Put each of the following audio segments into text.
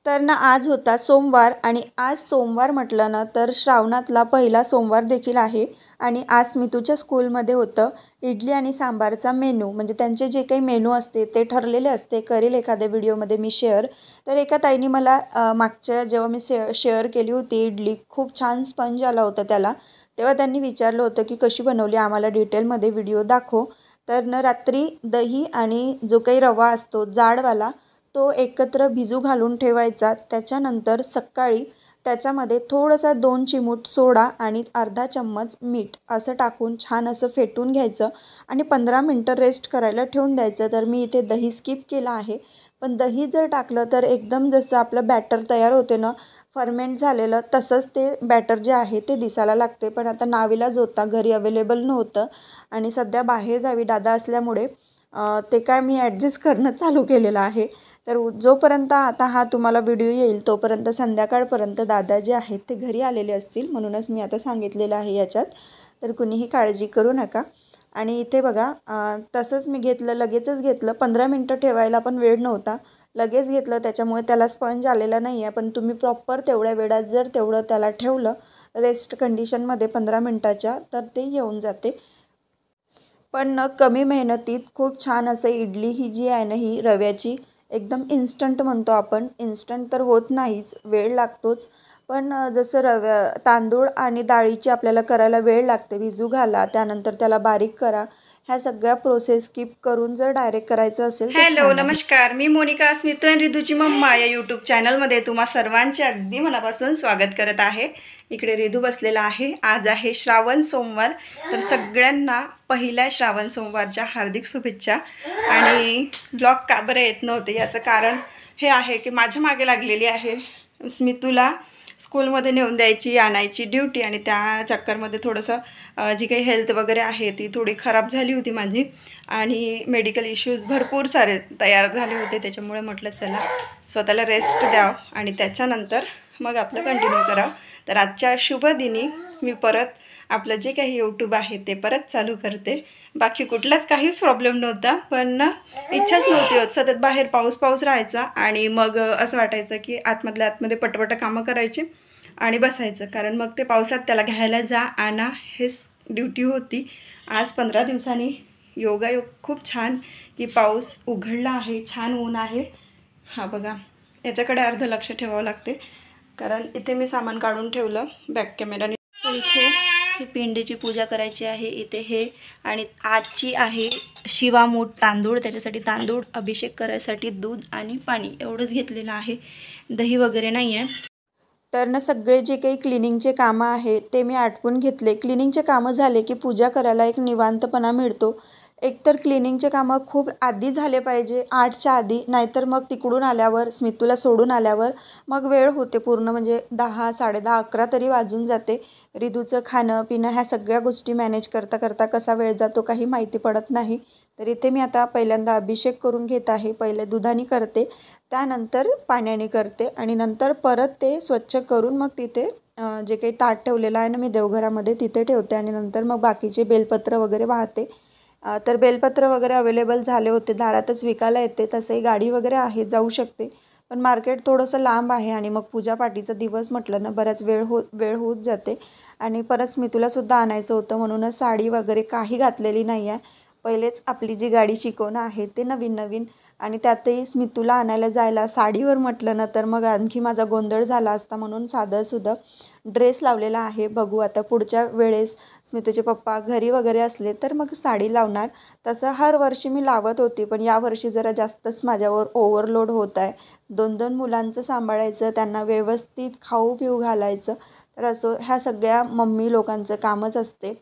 तर ना आज होता सोमवार आणि आज सोमवार म्हटलं ना तर श्रावणातला पहिला सोमवार देखील आहे आणि आज स्मितूच्या स्कूलमध्ये होतं इडली आणि सांबारचा मेनू. म्हणजे त्यांचे जे काही मेनू असते ते ठरलेले असते. करेल एखाद्या व्हिडिओमध्ये मी शेअर. तर एका ताईने मला मागच्या जेव्हा मी शेअर केली होती इडली, खूप छान स्पंज आला होता त्याला. तेव्हा त्यांनी विचारलं होतं की कशी बनवली, आम्हाला डिटेलमध्ये व्हिडिओ दाखव. तर न रात्री दही आणि जो काही रवा असतो जाडवाला तो एकत्र भिजू घालून ठेवायचा. त्याच्यानंतर सकाळी त्याच्यामध्ये थोडासा 2 चिमूट सोडा आणि अर्धा चम्मच मीठ असं टाकून छान असं फेटून घ्यायचं आणि 15 मिनटं रेस्ट करायला ठेवून द्यायचं. तर मी इथे दही स्किप केलं आहे. पण दही जर टाकलं तर एकदम जसं आपलं बॅटर तयार होते ना फर्मेंट झालेलं, तसंच ते बॅटर जे आहे ते दिसायला लागते. पण आता नावीलाज होता, घरी अवेलेबल नव्हतं आणि सध्या बाहेरगावी दादा असल्यामुळे ते काय मी ॲडजस्ट करणं चालू केलेलं आहे. तर जोपर्यंत आता हा तुम्हाला व्हिडिओ येईल तोपर्यंत संध्याकाळपर्यंत दादा जे आहेत ते घरी आलेले असतील, म्हणूनच मी आता सांगितलेलं आहे याच्यात. तर कुणीही काळजी करू नका. आणि इथे बघा तसंच मी घेतलं, लगेचच घेतलं. 15 मिनटं ठेवायला पण वेळ नव्हता, लगेच घेतलं. त्याच्यामुळे त्याला स्पंज आलेला नाही आहे. पण तुम्ही प्रॉपर तेवढ्या वेळात जर तेवढं त्याला ठेवलं रेस्ट कंडिशनमध्ये 15 मिनटाच्या, तर ते येऊन जाते. पण न कमी मेहनतीत खूप छान असं इडली ही जी आहे ना ही रव्याची एकदम इन्स्टंट म्हणतो आपण. इन्स्टंट तर होत नाहीच, वेळ लागतोच. पण जसं तांदूळ आणि डाळीची आपल्याला करायला वेळ लागते. भिजू घाला, त्यानंतर त्याला बारीक करा. ह्या सगळ्या प्रोसेस स्किप करून जर डायरेक्ट करायचं असेल तर हॅलो छान आहे. नमस्कार, मी मोनिका स्मितू आणि रिधूची मम्मा या यूट्यूब चॅनलमध्ये तुम्हा सर्वांचे अगदी मनापासून स्वागत करत आहे. इकडे रिधू बसलेला आहे. आज आहे श्रावण सोमवार, तर सगळ्यांना पहिल्या श्रावण सोमवारच्या हार्दिक शुभेच्छा. आणि ब्लॉग का बरं येत नव्हते याचं कारण हे आहे की माझ्या मागे लागलेली आहे स्मितूला स्कूलमध्ये नेऊन द्यायची आणायची ड्युटी, आणि त्या चक्करमध्ये थोडंसं जी काही हेल्थ वगैरे आहे ती थोडी खराब झाली होती माझी, आणि मेडिकल इश्यूज भरपूर सारे तयार झाले होते. त्याच्यामुळे म्हटलं चला स्वतःला रेस्ट द्यावं आणि त्याच्यानंतर मग आपलं कंटिन्यू करावं. तर आजच्या शुभ दिनी मी परत आपलं जे काही यूट्यूब आहे ते परत चालू करते. बाकी कुठलाच काही प्रॉब्लेम नव्हता, पण इच्छाच नव्हती होत. सतत बाहेर पाऊस राहायचा आणि मग असं वाटायचं की आतमधल्या आतमध्ये पटपट कामं करायची आणि बसायचं, कारण मग ते पावसात त्याला घ्यायला जा आणा हेच ड्युटी होती. आज 15 दिवसांनी योगायोग खूप छान की पाऊस उघडला आहे, छान ऊन आहे. हा बघा, याच्याकडे अर्ध लक्ष ठेवावं लागते, कारण इथे मी सामान काढून ठेवलं बॅक कॅमेराने. इथे ही पिंडीची पूजा करायची आहे. इथे हे आणि आजची आहे शिवामूठ तांदूळ, त्याच्यासाठी तांदूळ, अभिषेक करायसाठी दूध आणि पाणी एवढंच घेतलेलं आहे. दही वगैरे नाही आहे. तर ना सगळे जे काही क्लिनिंगचे कामं आहे ते मी आटपून घेतले. क्लिनिंगचे कामं झाले की पूजा करायला एक निवांतपणा मिळतो. एकतर क्लिनिंगचे कामं खूप आधी झाले पाहिजे, 8च्या आधी, नाहीतर मग तिकडून आल्यावर स्मितूला सोडून आल्यावर मग वेळ होते पूर्ण, म्हणजे 10, 10:30, 11 तरी वाजून जाते. रिधूचं खाणं पिणं ह्या सगळ्या गोष्टी मॅनेज करता करता कसा वेळ जातो काही माहिती पडत नाही. तर इथे मी आता पहिल्यांदा अभिषेक करून घेत आहे. पहिले दुधाने करते, त्यानंतर पाण्याने करते आणि नंतर परत ते स्वच्छ करून मग तिथे जे काही ताट ठेवलेलं आहे ना मी देवघरामध्ये तिथे ठेवते आणि नंतर मग बाकीचे बेलपत्र वगैरे वाहते. तर बेलपत्र वगैरे अवेलेबल झाले होते, दारातच विकायला येते. तसंही गाडी वगैरे आहे, जाऊ शकते. पण मार्केट थोडंसं लांब आहे आणि मग पूजापाठीचा दिवस म्हटलं ना बराच वेळ होत जाते. आणि परत स्मितूलासुद्धा आणायचं होतं, म्हणूनच साडी वगैरे काही घातलेली नाही आहे. पहिलेच आपली जी गाडी शिकवणं आहे ते नवीन आणि त्यातही स्मितूला आणायला जायला साडीवर म्हटलं ना तर मग आणखी माझा गोंधळ झाला असता, म्हणून साधंसुद्धा ड्रेस लावलेला आहे. बघू आता पुढच्या वेळेस स्मितूचे पप्पा घरी वगैरे असले तर मग साडी लावणार. तसं हर वर्षी मी लावत होती, पण यावर्षी जरा जास्तच माझ्यावर ओव्हरलोड होत आहे. 2 मुलांचं सांभाळायचं, त्यांना व्यवस्थित खाऊ पिऊ घालायचं. तर असं ह्या सगळ्या मम्मी लोकांचं कामच असते,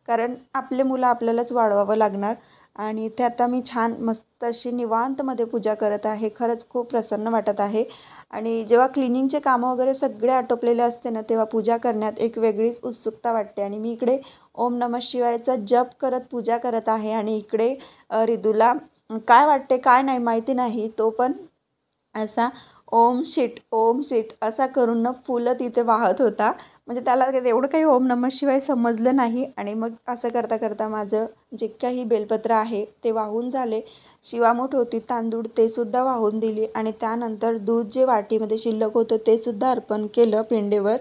कारण आपले मुलं आपल्यालाच वाढवावं लागणार. आणि इथे आता मी छान मस्त अशी निवांतमध्ये पूजा करत आहे. खरंच खूप प्रसन्न वाटत आहे. आणि जेव्हा क्लिनिंगचे कामं वगैरे सगळे आटोपलेले असते ना तेव्हा पूजा करण्यात एक वेगळीच उत्सुकता वाटते. आणि मी इकडे ओम नमः शिवायचा जप करत पूजा करत आहे आणि इकडे रिधूला काय वाटते काय नाही माहिती नाही, तो पण असा ओम शिट ओम शिट असा करून न फुलं तिथे वाहत होता. म्हणजे त्याला एवढं काही ओम नमः शिवाय समजलं नाही आणि मग असं करता करता माझं जे काही बेलपत्र आहे ते वाहून झाले. शिवामूठ होती तांदूळ ते सुद्धा वाहून दिली आणि त्यानंतर दूध जे वाटीमध्ये शिल्लक होतं ते सुद्धा अर्पण केलं पिंडेवर.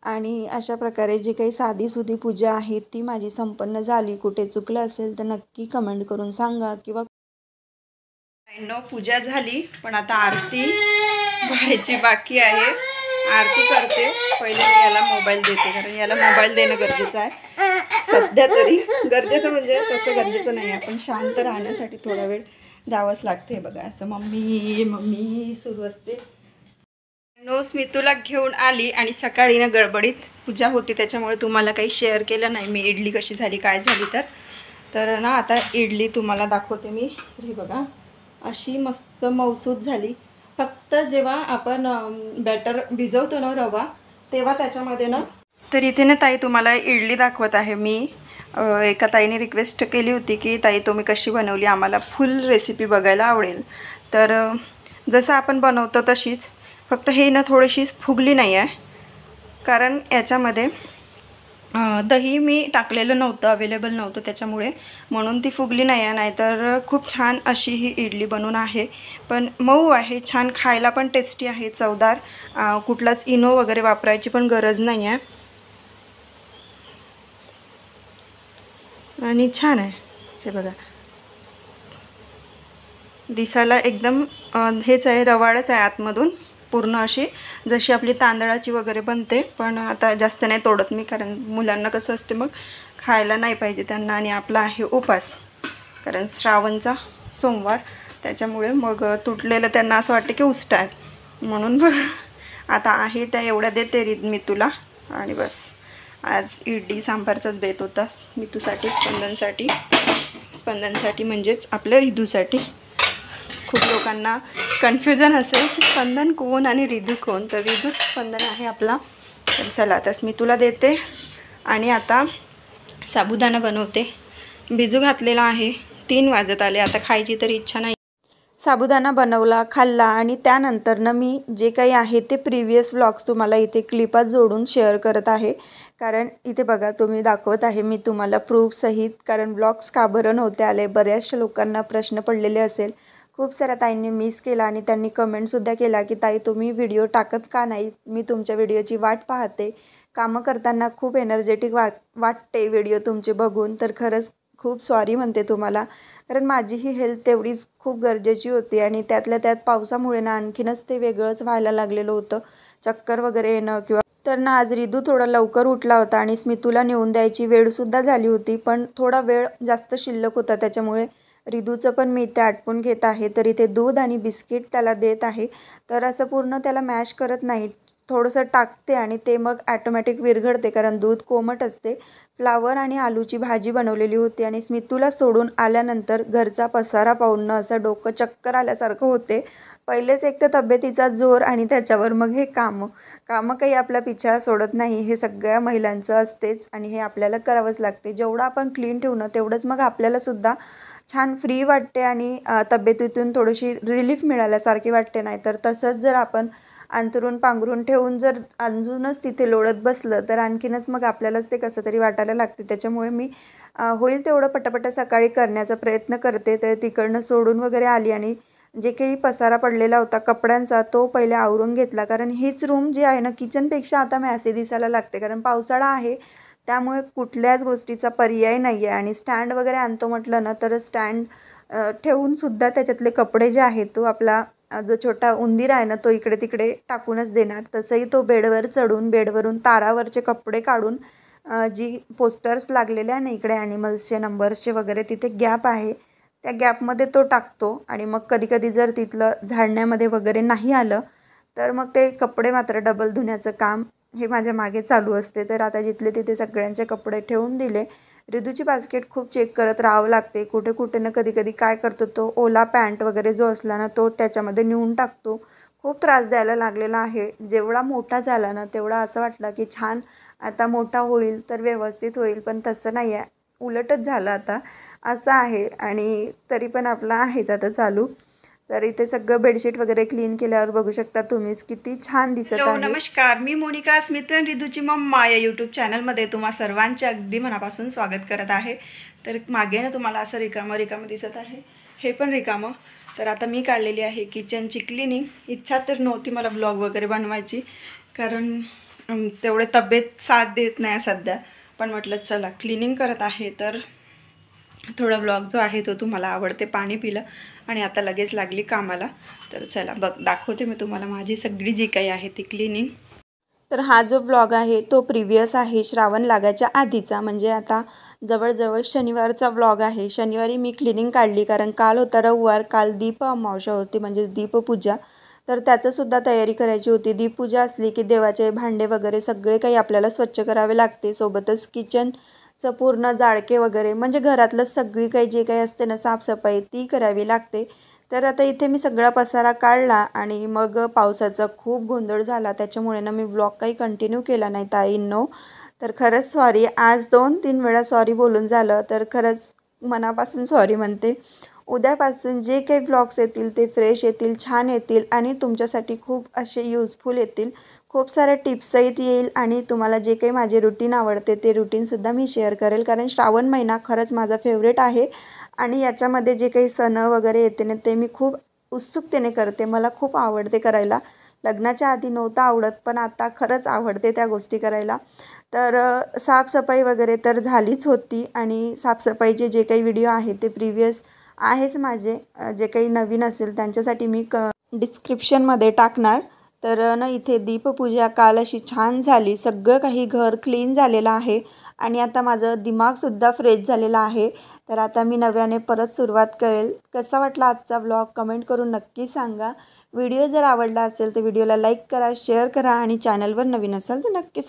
आणि अशा प्रकारे जी काही साधीसुधी पूजा आहे ती माझी संपन्न झाली. कुठे चुकलं असेल तर नक्की कमेंट करून सांगा. किंवा पूजा झाली पण आता आरती व्हायची बाकी आहे. आरती करते. पहिले मी याला मोबाईल देते कारण याला मोबाईल देणं गरजेचं आहे सध्या तरी. गरजेचं म्हणजे तसं गरजेचं नाही, आपण शांत राहण्यासाठी थोडा वेळ द्यावंच लागते. बघा असं मम्मी मम्मी सुरू असते. स्मितूला घेऊन आली आणि सकाळी ना गडबडीत पूजा होती त्याच्यामुळे तुम्हाला काही शेअर केलं नाही मी इडली कशी झाली काय झाली तर ना आता इडली तुम्हाला दाखवते मी. हे बघा अशी मस्त मऊसूत झाली. फक्त जेव्हा आपण बॅटर भिजवतो ना रवा तेव्हा त्याच्यामध्ये ना. तर इथे ना ताई तुम्हाला इडली दाखवत आहे मी. एका ताईने रिक्वेस्ट केली होती की ताई तुम्ही कशी बनवली, आम्हाला फुल रेसिपी बघायला आवडेल. तर जसं आपण बनवतो तशीच, फक्त हे ना थोडीशीच फुगली नाही आहे कारण याच्यामध्ये दही मी टाकलेलं नव्हतं, अवेलेबल नव्हतं त्याच्यामुळे, म्हणून ती फुगली नाही आहे. नाहीतर खूप छान अशी ही इडली बनवून आहे. पण मऊ आहे, छान खायला पण टेस्टी आहे, चवदार. कुठलाच इनो वगैरे वापरायची पण गरज नाही आहे आणि छान आहे. हे बघा दिसायला एकदम हेच आहे, रवाळच आहे आतमधून पूर्ण अशी जशी आपली तांदळाची वगैरे बनते. पण आता जास्त नाही तोडत मी कारण मुलांना कसं असते मग खायला नाही पाहिजे त्यांना, आणि आपला आहे उपास कारण श्रावणचा सोमवार त्याच्यामुळे मग तुटलेलं त्यांना असं वाटतं की उष्ट आहे. म्हणून मग आता आहे त्या एवढ्या देते मी तुला. आणि बस आज इडली सांबारचाच बेत होता मितूसाठी, स्पंदनसाठी म्हणजेच आपल्या रिधूसाठी. खूप लोकांना कन्फ्युजन असेल की स्पंदन कोण आणि रिधू कोण, तर रिधूच स्पंदन आहे आपला. तर चला आता मी तुला देते आणि आता साबुदाणा बनवते. भिजू घातलेला आहे, 3 वाजत आले, आता खायची तरी इच्छा नाही. साबुदाणा बनवला, खाल्ला आणि त्यानंतरनं मी जे काही आहे ते प्रिव्हियस व्लॉग्स तुम्हाला इथे क्लिपात जोडून शेअर करत आहे. कारण इथे बघा तुम्ही दाखवत आहे मी तुम्हाला प्रूफसहित, कारण व्लॉग्स का बरं नव्हते आले. बऱ्याचशा लोकांना प्रश्न पडलेले असेल, खूप साऱ्या ताईंनी मिस केला आणि त्यांनी कमेंटसुद्धा केला की ताई तुम्ही व्हिडिओ टाकत का नाही, मी तुमच्या व्हिडिओची वाट पाहते. कामं करताना खूप एनर्जेटिक वाटते व्हिडिओ तुमचे बघून. तर खरंच खूप सॉरी म्हणते तुम्हाला, कारण माझी ही हेल्थ तेवढीच खूप गरजेची होती आणि त्यातल्या त्यात पावसामुळे ना आणखीनच ते वेगळंच व्हायला लागलेलं होतं, चक्कर वगैरे येणं किंवा. तर ना आज रिधू थोडा लवकर उठला होता आणि स्मितूला नेऊन द्यायची वेळसुद्धा झाली होती, पण थोडा वेळ जास्त शिल्लक होता त्याच्यामुळे रिधूचं पण मी इथे आटपून घेत आहे. तर इथे दूध आणि बिस्किट त्याला देत आहे. तर असं पूर्ण त्याला मॅश करत नाही, थोडंसं टाकते आणि ते मग ॲटोमॅटिक विरघळते कारण दूध कोमट असते. फ्लावर आणि आलूची भाजी बनवलेली होती आणि स्मितूला सोडून आल्यानंतर घरचा पसारा पाहून असं डोकं चक्कर आल्यासारखं होते. पहिलेच एक तर तब्येतीचा जोर आणि त्याच्यावर मग हे कामं काही आपला पिछा सोडत नाही, हे सगळ्या महिलांचं असतेच आणि हे आपल्याला करावंच लागते. जेवढं आपण क्लीन ठेवणं तेवढंच मग आपल्यालासुद्धा छान फ्री वाटते आणि तब्येतीतून थोडीशी रिलीफ मिळाल्यासारखी वाटते. नाही तर तसंच जर आपण अंथरून पांघरून ठेवून जर अजूनच तिथे लोळत बसलं तर आणखीनच मग आपल्यालाच ते कसं तरी वाटायला लागते. त्याच्यामुळे मी होईल तेवढं पटापट सकाळी करण्याचा प्रयत्न करते. तर तिकडनं सोडून वगैरे आली आणि जे काही पसारा पडलेला होता कपड्यांचा तो पहिले आवरून घेतला. कारण हीच रूम जी आहे ना किचनपेक्षा आता मॅसी दिसायला लागते कारण पावसाळा आहे, त्यामुळे कुठल्याच गोष्टीचा पर्याय नाही आहे. आणि स्टँड वगैरे आणतो म्हटलं ना तर स्टँड ठेवूनसुद्धा त्याच्यातले कपडे जे आहेत तो आपला जो छोटा उंदीर आहे ना तो इकडे तिकडे टाकूनच देणार. तसंही तो बेडवर चढून बेडवरून तारावरचे कपडे काढून जी पोस्टर्स लागलेले आहे ना इकडे ॲनिमल्सचे नंबर्सचे वगैरे तिथे गॅप आहे, त्या गॅपमध्ये तो टाकतो. आणि मग कधीकधी जर तिथलं झाडण्यामध्ये वगैरे नाही आलं तर मग ते कपडे मात्र डबल धुण्याचं काम हे माझ्या मागे चालू असते. तर आता जिथले तिथे सगळ्यांचे कपडे ठेवून दिले. रिधूची बास्केट खूप चेक करत राहावं लागते. कुठे कुठे ना कधी कधी काय करतो तो ओला पॅन्ट वगैरे जो असला ना तो त्याच्यामध्ये नेऊन टाकतो. खूप त्रास द्यायला लागलेला आहे. जेवढा मोठा झाला ना तेवढा असं वाटलं की छान आता मोठा होईल तर व्यवस्थित होईल, पण तसं नाही आहे, उलटच झालं आता असं आहे. आणि तरी पण आपला आहेच आता चालू. तर इथे सगळं बेडशीट वगैरे क्लीन केल्यावर बघू शकता तुम्हीच किती छान दिसत आहे. नमस्कार, मी मोनिका स्मितू आणि रिदूची मम्मा या यूट्यूब चॅनलमध्ये तुम्हा सर्वांचे अगदी मनापासून स्वागत करत आहे. तर मागे ना तुम्हाला असं रिकामं दिसत आहे, हे पण रिकामं. तर आता मी काढलेली आहे किचनची क्लिनिंग. इच्छा तर नव्हती मला ब्लॉग वगैरे बनवायची, कारण तेवढे तब्येत साथ देत नाही सध्या. पण म्हटलं चला क्लिनिंग करत आहे तर थोडा ब्लॉग जो आहे तो तुम्हाला आवडते. पाणी पिलं आणि आता लगेच लागली कामाला. तर चला दाखवते मी तुम्हाला माझी सगळी जी काही आहे ती क्लिनिंग. तर हा जो व्लॉग आहे तो प्रिव्हियस आहे, श्रावण लागायच्या आधीचा, म्हणजे आता जवळजवळ शनिवारचा व्लॉग आहे. शनिवारी मी क्लिनिंग काढली कारण काल होता रविवार, काल दीप अमावस्या होती म्हणजे दीपपूजा. तर त्याचंसुद्धा तयारी करायची होती. दीपपूजा असली की देवाचे भांडे वगैरे सगळे काही आपल्याला स्वच्छ करावे लागते. सोबतच किचनचं पूर्ण जाळके वगैरे म्हणजे घरातलं सगळी काही जे काही असते ना साफसफाई ती करावी लागते. तर आता इथे मी सगळा पसारा काढला आणि मग पावसाचा खूप गोंधळ झाला, त्याच्यामुळे ना मी व्लॉग काही कंटिन्यू केला नाही ताईंनो. तर खरंच सॉरी, आज 2-3 वेळा सॉरी बोलून झालं, तर खरंच मनापासून सॉरी म्हणते. उद्यापासून जे काही व्लॉग्स येतील ते फ्रेश येतील, छान येतील आणि तुमच्यासाठी खूप असे यूजफुल येतील. खूप साऱ्या टिप्सही येईल आणि तुम्हाला जे काही माझे रुटीन आवडते ते रुटीनसुद्धा मी शेअर करेल, कारण श्रावण महिना खरंच माझा फेवरेट आहे आणि याच्यामध्ये जे काही सण वगैरे येते ना ते मी खूप उत्सुकतेने करते. मला खूप आवडते करायला. लग्नाच्या आधी नव्हतं आवडत, पण आता खरंच आवडते त्या गोष्टी करायला. तर साफसफाई वगैरे तर झालीच होती आणि साफसफाईचे जे काही व्हिडिओ आहे ते प्रिव्हियस आहेच माझे. जे काही नवीन असेल त्यांच्यासाठी मी डिस्क्रिप्शनमध्ये टाकणार. तर ना इथे दीपपूजा काल अशी छान झाली. सगळं काही घर क्लीन झालेलं आहे आणि आता माझं दिमागसुद्धा फ्रेश झालेला आहे. तर आता मी नव्याने परत सुरुवात करेल. कसा वाटला आजचा व्लॉग कमेंट करून नक्की सांगा. व्हिडिओ जर आवडला असेल तर व्हिडिओला लाईक करा, शेअर करा आणि चॅनलवर नवीन असाल तर नक्की